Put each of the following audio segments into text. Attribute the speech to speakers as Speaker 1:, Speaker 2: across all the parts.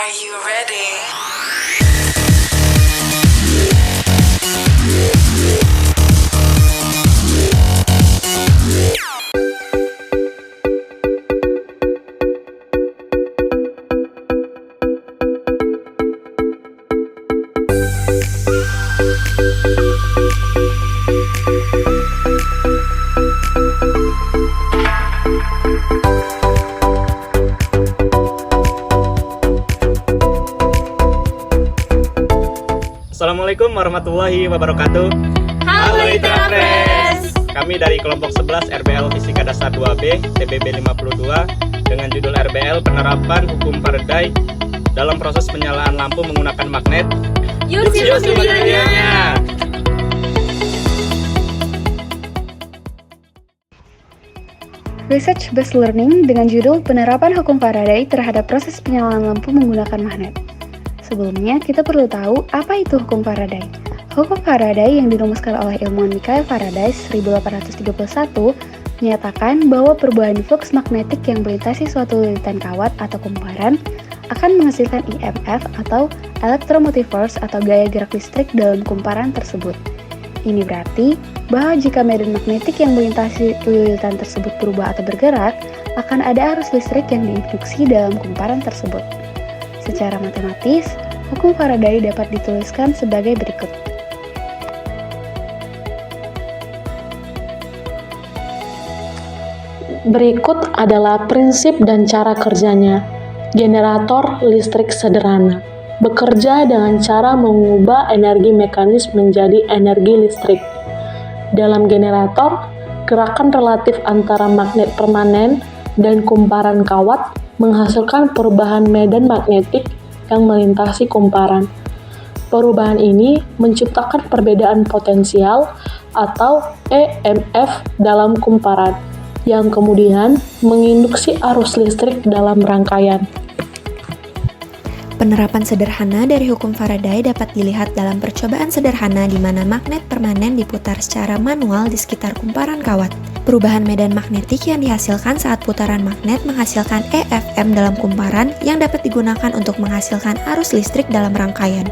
Speaker 1: Are you ready?
Speaker 2: Assalamualaikum warahmatullahi wabarakatuh.
Speaker 3: Halo Itra Press.
Speaker 2: Kami dari kelompok 11 RBL Fisika Dasar 2B TBB 52 dengan judul RBL Penerapan Hukum Faraday dalam proses penyalaan lampu menggunakan magnet.
Speaker 3: Yuk simak videonya.
Speaker 4: Research Based Learning dengan judul Penerapan Hukum Faraday terhadap proses penyalaan lampu menggunakan magnet. Sebelumnya, kita perlu tahu apa itu hukum Faraday. Hukum Faraday yang dirumuskan oleh ilmuwan Michael Faraday 1831 menyatakan bahwa perubahan flux magnetik yang melintasi suatu lilitan kawat atau kumparan akan menghasilkan EMF atau electromotive force atau gaya gerak listrik dalam kumparan tersebut. Ini berarti bahwa jika medan magnetik yang melintasi lilitan tersebut berubah atau bergerak, akan ada arus listrik yang diinduksi dalam kumparan tersebut. Secara matematis, hukum Faraday dapat dituliskan sebagai berikut.
Speaker 5: Berikut adalah prinsip dan cara kerjanya. Generator listrik sederhana bekerja dengan cara mengubah energi mekanis menjadi energi listrik. Dalam generator, gerakan relatif antara magnet permanen dan kumparan kawat menghasilkan perubahan medan magnetik yang melintasi kumparan. Perubahan ini menciptakan perbedaan potensial atau EMF dalam kumparan, yang kemudian menginduksi arus listrik dalam rangkaian.
Speaker 6: Penerapan sederhana dari hukum Faraday dapat dilihat dalam percobaan sederhana di mana magnet permanen diputar secara manual di sekitar kumparan kawat. Perubahan medan magnetik yang dihasilkan saat putaran magnet menghasilkan EFM dalam kumparan yang dapat digunakan untuk menghasilkan arus listrik dalam rangkaian.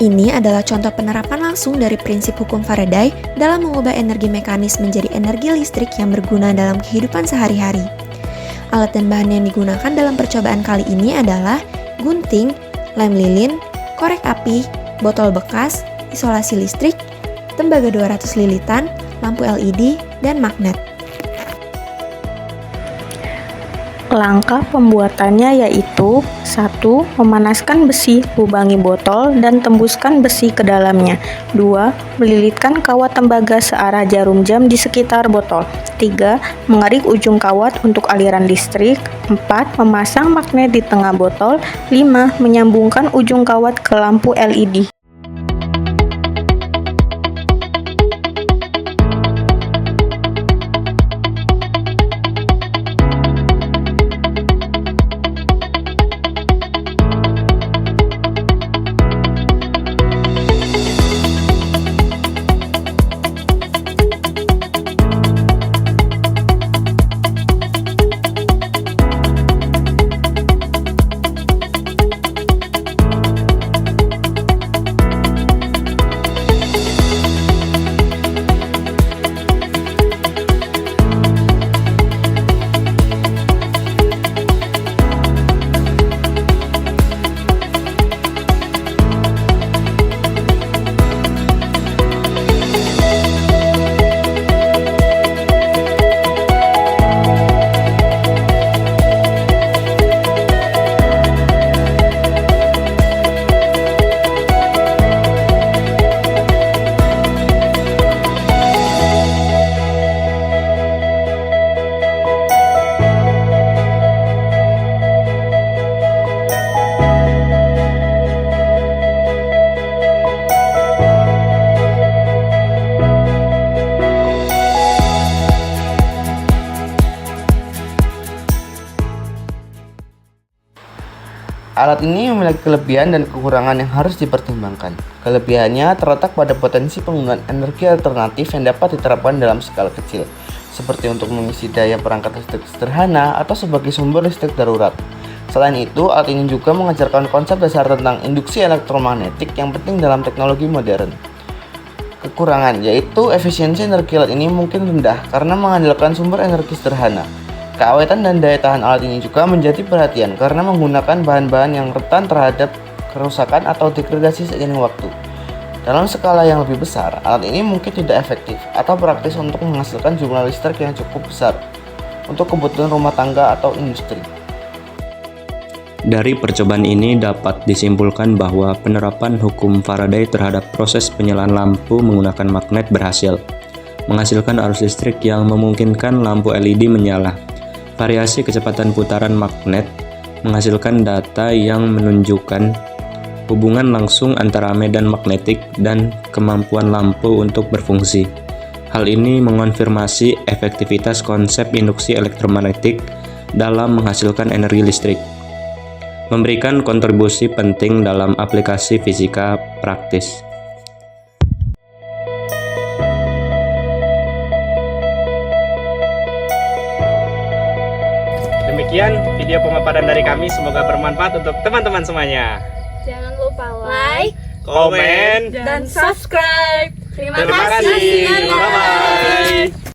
Speaker 6: Ini adalah contoh penerapan langsung dari prinsip hukum Faraday dalam mengubah energi mekanis menjadi energi listrik yang berguna dalam kehidupan sehari-hari. Alat dan bahan yang digunakan dalam percobaan kali ini adalah gunting, lem lilin, korek api, botol bekas, isolasi listrik, tembaga 200 lilitan, lampu LED, dan magnet.
Speaker 7: Langkah pembuatannya yaitu 1. Memanaskan besi, lubangi botol dan tembuskan besi ke dalamnya. 2. Melilitkan kawat tembaga searah jarum jam di sekitar botol. 3. Mengarik ujung kawat untuk aliran listrik. 4. Memasang magnet di tengah botol. 5. Menyambungkan ujung kawat ke lampu LED.
Speaker 8: Alat ini memiliki kelebihan dan kekurangan yang harus dipertimbangkan. Kelebihannya terletak pada potensi penggunaan energi alternatif yang dapat diterapkan dalam skala kecil, seperti untuk mengisi daya perangkat listrik sederhana atau sebagai sumber listrik darurat. Selain itu, alat ini juga mengajarkan konsep dasar tentang induksi elektromagnetik yang penting dalam teknologi modern. Kekurangan yaitu efisiensi energi alat ini mungkin rendah karena mengandalkan sumber energi sederhana. Keawetan dan daya tahan alat ini juga menjadi perhatian karena menggunakan bahan-bahan yang rentan terhadap kerusakan atau degradasi seiring waktu. Dalam skala yang lebih besar, alat ini mungkin tidak efektif atau praktis untuk menghasilkan jumlah listrik yang cukup besar untuk kebutuhan rumah tangga atau industri.
Speaker 2: Dari percobaan ini dapat disimpulkan bahwa penerapan hukum Faraday terhadap proses penyalaan lampu menggunakan magnet berhasil menghasilkan arus listrik yang memungkinkan lampu LED menyala. Variasi kecepatan putaran magnet menghasilkan data yang menunjukkan hubungan langsung antara medan magnetik dan kemampuan lampu untuk berfungsi. Hal ini mengonfirmasi efektivitas konsep induksi elektromagnetik dalam menghasilkan energi listrik, memberikan kontribusi penting dalam aplikasi fisika praktis. Demikian video pemaparan dari kami, semoga bermanfaat untuk teman-teman semuanya.
Speaker 3: Jangan lupa like,
Speaker 2: Komen,
Speaker 3: dan subscribe. Terima
Speaker 2: terima kasih.
Speaker 3: kasih.
Speaker 2: Bye-bye.